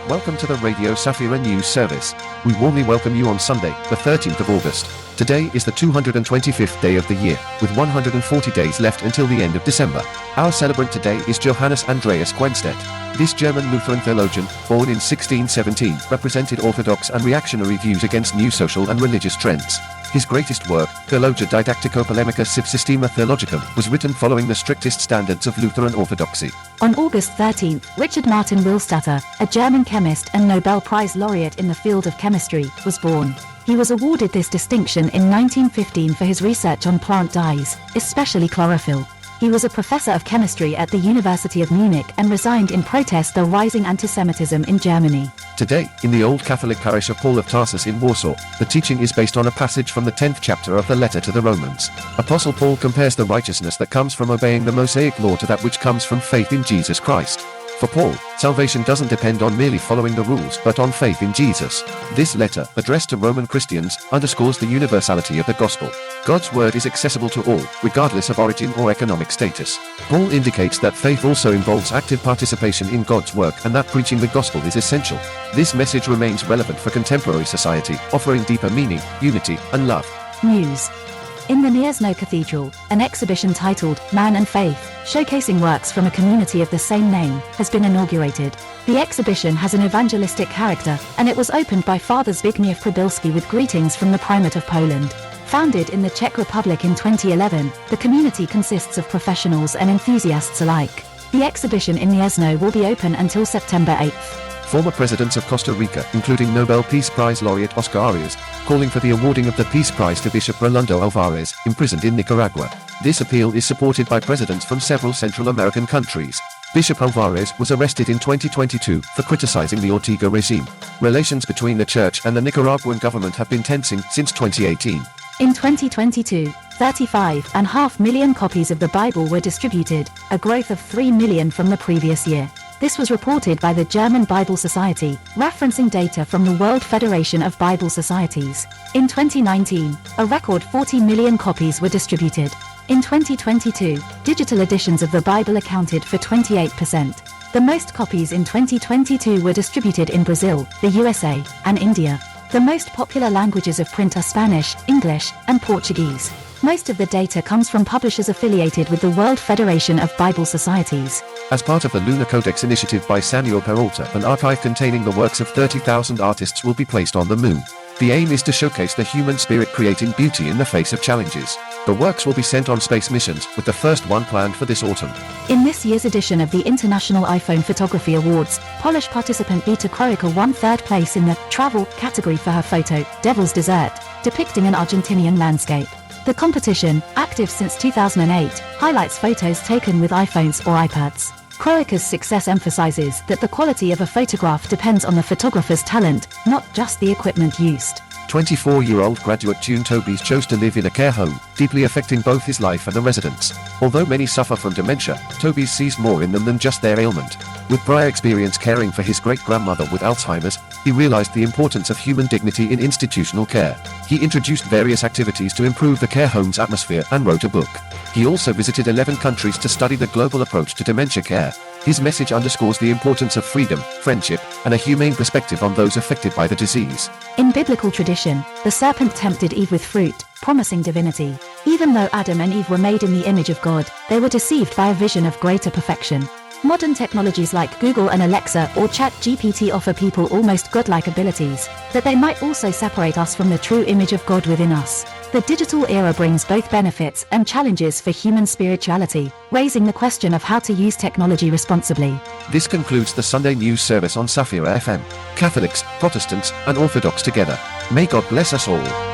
Welcome to the Radio Safira News Service. We warmly welcome you on Sunday, the 13th of August. Today is the 225th day of the year, with 140 days left until the end of December. Our celebrant today is Johannes Andreas Quenstedt. This German Lutheran theologian, born in 1617, represented orthodox and reactionary views against new social and religious trends. His greatest work, Theologia Didactico-Polemica Sive Systema Theologicum, was written following the strictest standards of Lutheran orthodoxy. On August 13th, Richard Martin Willstatter, a German chemist and Nobel Prize laureate in the field of chemistry, was born. He was awarded this distinction in 1915 for his research on plant dyes, especially chlorophyll. He was a professor of chemistry at the University of Munich and resigned in protest the rising antisemitism in Germany. Today, in the Old Catholic parish of Paul of Tarsus in Warsaw, the teaching is based on a passage from the 10th chapter of the letter to the Romans. Apostle Paul compares the righteousness that comes from obeying the Mosaic law to that which comes from faith in Jesus Christ. For Paul, salvation doesn't depend on merely following the rules but on faith in Jesus. This letter, addressed to Roman Christians, underscores the universality of the gospel. God's word is accessible to all, regardless of origin or economic status. Paul indicates that faith also involves active participation in God's work and that preaching the gospel is essential. This message remains relevant for contemporary society, offering deeper meaning, unity, and love. News. In the Gniezno Cathedral, an exhibition titled Man and Faith, showcasing works from a community of the same name, has been inaugurated. The exhibition has an evangelistic character, and it was opened by Father Zbigniew Przybylski with greetings from the Primate of Poland. Founded in the Czech Republic in 2011, the community consists of professionals and enthusiasts alike. The exhibition in Gniezno will be open until September 8th. Former presidents of Costa Rica, including Nobel Peace Prize laureate Oscar Arias, calling for the awarding of the Peace Prize to Bishop Rolando Alvarez, imprisoned in Nicaragua. This appeal is supported by presidents from several Central American countries. Bishop Alvarez was arrested in 2022 for criticizing the Ortega regime. Relations between the church and the Nicaraguan government have been tensing since 2018. In 2022, 35.5 million copies of the Bible were distributed, a growth of 3 million from the previous year. This was reported by the German Bible Society, referencing data from the World Federation of Bible Societies. In 2019, a record 40 million copies were distributed. In 2022, digital editions of the Bible accounted for 28%. The most copies in 2022 were distributed in Brazil, the USA, and India. The most popular languages of print are Spanish, English, and Portuguese. Most of the data comes from publishers affiliated with the World Federation of Bible Societies. As part of the Lunar Codex initiative by Samuel Peralta, an archive containing the works of 30,000 artists will be placed on the moon. The aim is to showcase the human spirit creating beauty in the face of challenges. The works will be sent on space missions, with the first one planned for this autumn. In this year's edition of the International iPhone Photography Awards, Polish participant Bita Kroika won third place in the travel category for her photo, Devil's Desert, depicting an Argentinian landscape. The competition, active since 2008, highlights photos taken with iPhones or iPads. Kroika's success emphasizes that the quality of a photograph depends on the photographer's talent, not just the equipment used. 24-year-old graduate June Tobes chose to live in a care home, deeply affecting both his life and the residents. Although many suffer from dementia, Tobes sees more in them than just their ailment. With prior experience caring for his great-grandmother with Alzheimer's, he realized the importance of human dignity in institutional care. He introduced various activities to improve the care home's atmosphere and wrote a book. He also visited 11 countries to study the global approach to dementia care. His message underscores the importance of freedom, friendship, and a humane perspective on those affected by the disease. In biblical tradition, the serpent tempted Eve with fruit, promising divinity. Even though Adam and Eve were made in the image of God, they were deceived by a vision of greater perfection. Modern technologies like Google and Alexa or ChatGPT offer people almost godlike abilities, but they might also separate us from the true image of God within us. The digital era brings both benefits and challenges for human spirituality, raising the question of how to use technology responsibly. This concludes the Sunday news service on Safira FM. Catholics, Protestants, and Orthodox together. May God bless us all.